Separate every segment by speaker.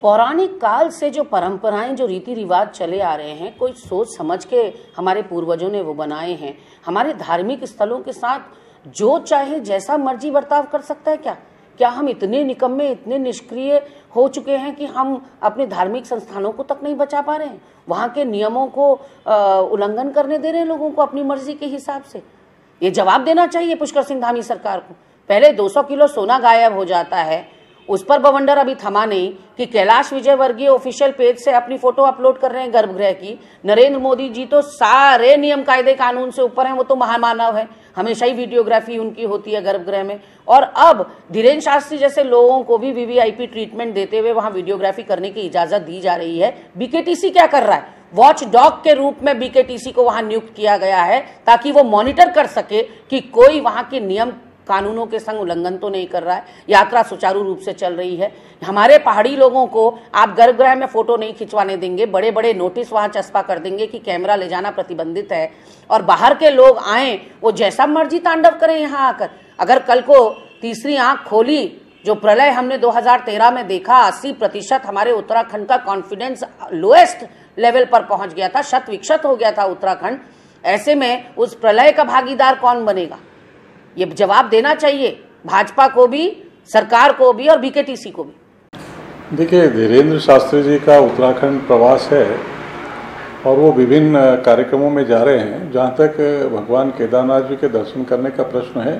Speaker 1: पौराणिक काल से जो परंपराएं, जो रीति रिवाज चले आ रहे हैं, कोई सोच समझ के हमारे पूर्वजों ने वो बनाए हैं। हमारे धार्मिक स्थलों के साथ जो चाहे जैसा मर्जी बर्ताव कर सकता है क्या हम इतने निकम्मे, इतने निष्क्रिय हो चुके हैं कि हम अपने धार्मिक संस्थानों को तक नहीं बचा पा रहे हैं? वहां के नियमों को उल्लंघन करने दे रहे हैं लोगों को अपनी मर्जी के हिसाब से। ये जवाब देना चाहिए पुष्कर सिंह धामी सरकार को। पहले 200 किलो सोना गायब हो जाता है, उस पर बवंडर अभी थमा नहीं कि कैलाश विजयवर्गीय ऑफिशियल पेज से अपनी फोटो अपलोड कर रहे हैं गर्भगृह की। नरेंद्र मोदी जी तो सारे नियम कायदे कानून से ऊपर हैं, वो तो महामानव है, हमेशा ही वीडियोग्राफी उनकी होती है गर्भगृह में। और अब धीरेन्द्र शास्त्री जैसे लोगों को भी वीवीआईपी ट्रीटमेंट देते हुए वहां वीडियोग्राफी करने की इजाजत दी जा रही है। बीकेटीसी क्या कर रहा है? वॉच डॉग के रूप में बीकेटीसी को वहां नियुक्त किया गया है ताकि वो मॉनिटर कर सके कि कोई वहां के नियम कानूनों के संग उल्लंघन तो नहीं कर रहा है, यात्रा सुचारू रूप से चल रही है। हमारे पहाड़ी लोगों को आप गर्भगृह में फोटो नहीं खिंचवाने देंगे, बड़े बड़े नोटिस वहां चस्पा कर देंगे कि कैमरा ले जाना प्रतिबंधित है, और बाहर के लोग आए वो जैसा मर्जी तांडव करें यहाँ आकर। अगर कल को तीसरी आंख खोली, जो प्रलय हमने 2013 में देखा, 80% हमारे उत्तराखंड का कॉन्फिडेंस लोएस्ट लेवल पर पहुंच गया था, शत विक्षत हो गया था उत्तराखंड। ऐसे में उस प्रलय का भागीदार कौन बनेगा? ये जवाब देना चाहिए भाजपा को भी, सरकार को भी और बीकेटीसी को भी।
Speaker 2: देखिए, धीरेन्द्र शास्त्री जी का उत्तराखंड प्रवास है और वो विभिन्न कार्यक्रमों में जा रहे हैं। जहाँ तक भगवान केदारनाथ जी के दर्शन करने का प्रश्न है,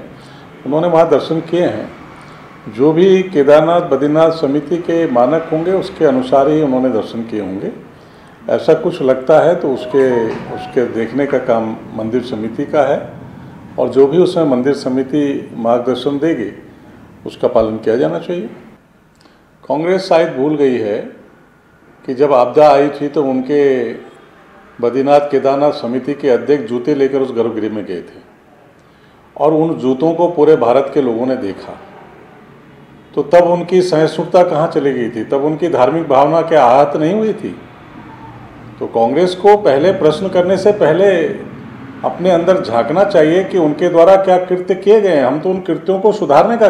Speaker 2: उन्होंने वहाँ दर्शन किए हैं। जो भी केदारनाथ बद्रीनाथ समिति के मानक होंगे उसके अनुसार ही उन्होंने दर्शन किए होंगे। ऐसा कुछ लगता है तो उसके देखने का काम मंदिर समिति का है, और जो भी उसमें मंदिर समिति मार्गदर्शन देगी उसका पालन किया जाना चाहिए। कांग्रेस शायद भूल गई है कि जब आपदा आई थी तो उनके बद्रीनाथ केदारनाथ समिति के अध्यक्ष जूते लेकर उस गर्भगृह में गए थे और उन जूतों को पूरे भारत के लोगों ने देखा, तो तब उनकी सहिष्णुता कहाँ चली गई थी? तब उनकी धार्मिक भावना क्या आहत नहीं हुई थी? तो कांग्रेस को पहले प्रश्न करने से पहले अपने अंदर झांकना चाहिए कि उनके द्वारा क्या कृत्य किए गए हैं। हम तो उन कृत्यों को सुधारने का